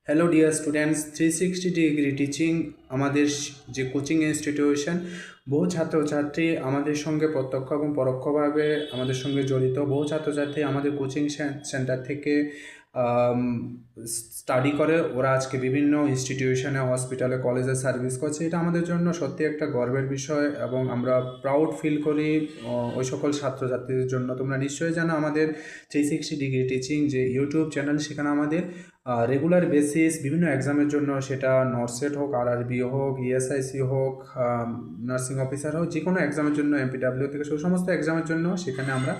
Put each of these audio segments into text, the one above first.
Hello dear students, 360 degree teaching আমাদের যে coaching institution, বহু ছাত্রছাত্রী আমাদের সঙ্গে প্রত্যক্ষ এবং পরোক্ষভাবে আমাদের সঙ্গে জড়িত। বহু ছাত্রছাত্রী আমাদের কোচিং সেন্টার থেকে স্টাডি করে, ওরা আজকে বিভিন্ন ইনস্টিটিউশনে, হসপিটালে, কলেজে সার্ভিস করছে। এটা আমাদের জন্য সত্যি একটা গর্বের বিষয় এবং আমরা প্রাউড ফিল করি ওই সকল ছাত্রছাত্রীদের জন্য। তোমরা নিশ্চয়ই জানো আমাদের 360 ডিগ্রি টিচিং যে ইউটিউব চ্যানেল, সেখানে আমাদের রেগুলার বেসিস বিভিন্ন এক্সামের জন্য, সেটা নর্সেট হোক, আরআরবি হোক, ইএসআইসি হোক, নার্সিং অফিসার হোক, যে কোনো এক্সামের জন্য, এমপিডাব্লিউ থেকে সেই সমস্ত এক্সামের জন্য সেখানে আমরা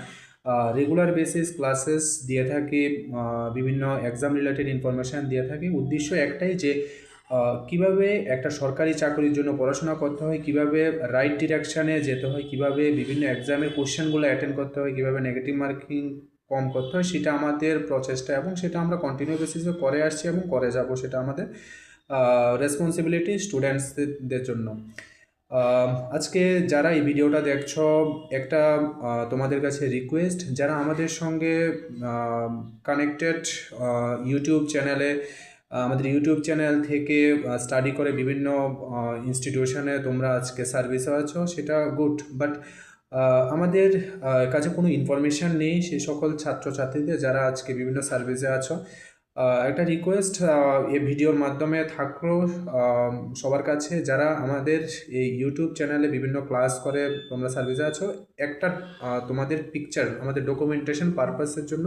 রেগুলার বেসিস ক্লাসেস দিয়ে থাকি, বিভিন্ন এক্সাম রিলেটেড ইনফরমেশান দিয়ে থাকি। উদ্দেশ্য একটাই যে কিভাবে একটা সরকারি চাকরির জন্য পড়াশোনা করতে হয়, কিভাবে রাইট ডিরেকশানে যেতে হয়, কিভাবে বিভিন্ন এক্সামের কোশ্চেনগুলো অ্যাটেন্ড করতে হয়, কিভাবে নেগেটিভ মার্কিং কম করতে হয়, সেটা আমাদের প্রচেষ্টা এবং সেটা আমরা কন্টিনিউ বেসিসে করে আসছি এবং করে যাব। সেটা আমাদের রেসপন্সিবিলিটি স্টুডেন্টসদের জন্য। আজকে যারা এই ভিডিওটা দেখছো, একটা তোমাদের কাছে রিকোয়েস্ট, যারা আমাদের সঙ্গে কানেক্টেড ইউটিউব চ্যানেলে, আমাদের ইউটিউব চ্যানেল থেকে স্টাডি করে বিভিন্ন ইনস্টিটিউশনে তোমরা আজকে সার্ভিসে আছো, সেটা গুড। বাট আমাদের কাছে কোনো ইনফরমেশান নেই সেই সকল ছাত্রছাত্রীদের যারা আজকে বিভিন্ন সার্ভিসে আছো। একটা রিকোয়েস্ট এই ভিডিওর মাধ্যমে থাকলো সবার কাছে, যারা আমাদের এই ইউটিউব চ্যানেলে বিভিন্ন ক্লাস করে তোমরা সার্ভিসে আছো, একটা তোমাদের পিকচার আমাদের ডকুমেন্টেশন পারপাসের জন্য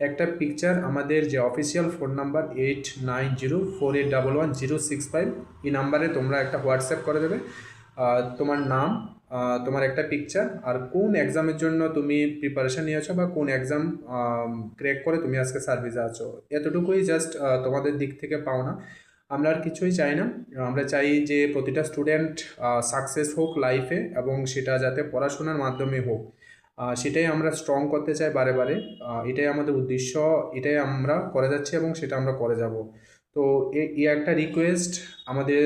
একটা পিকচার আমাদের যে অফিসিয়াল ফোন নাম্বার 8904811065, এই নাম্বারে তোমরা একটা হোয়াটসঅ্যাপ করে দেবে। তোমার নাম, তোমার একটা পিকচার, আর কোন এক্সামের জন্য তুমি প্রিপারেশান নিয়েছো বা কোন এক্সাম ক্র্যাক করে তুমি আজকে সার্ভিসে আছো, এতটুকুই জাস্ট তোমাদের দিক থেকে পাওনা। আমরা আর কিছুই চাই না। আমরা চাই যে প্রতিটা স্টুডেন্ট সাকসেস হোক লাইফে, এবং সেটা যাতে পড়াশোনার মাধ্যমে হোক, সেটাই আমরা স্ট্রং করতে চাই বারে বারে। এটাই আমাদের উদ্দেশ্য, এটাই আমরা করে যাচ্ছি এবং সেটা আমরা করে যাব। তো এই একটা রিকোয়েস্ট, আমাদের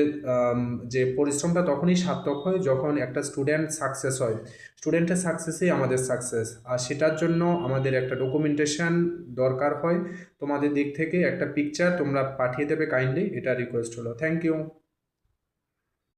যে পরিশ্রমটা তখনই সার্থক হয় যখন একটা স্টুডেন্ট সাকসেস হয়। স্টুডেন্টের সাকসেসই আমাদের সাকসেস, আর সেটার জন্য আমাদের একটা ডকুমেন্টেশন দরকার হয়। তোমাদের দিক থেকে একটা পিকচার তোমরা পাঠিয়ে দেবে কাইন্ডলি, এটা রিকোয়েস্ট হলো। Thank you.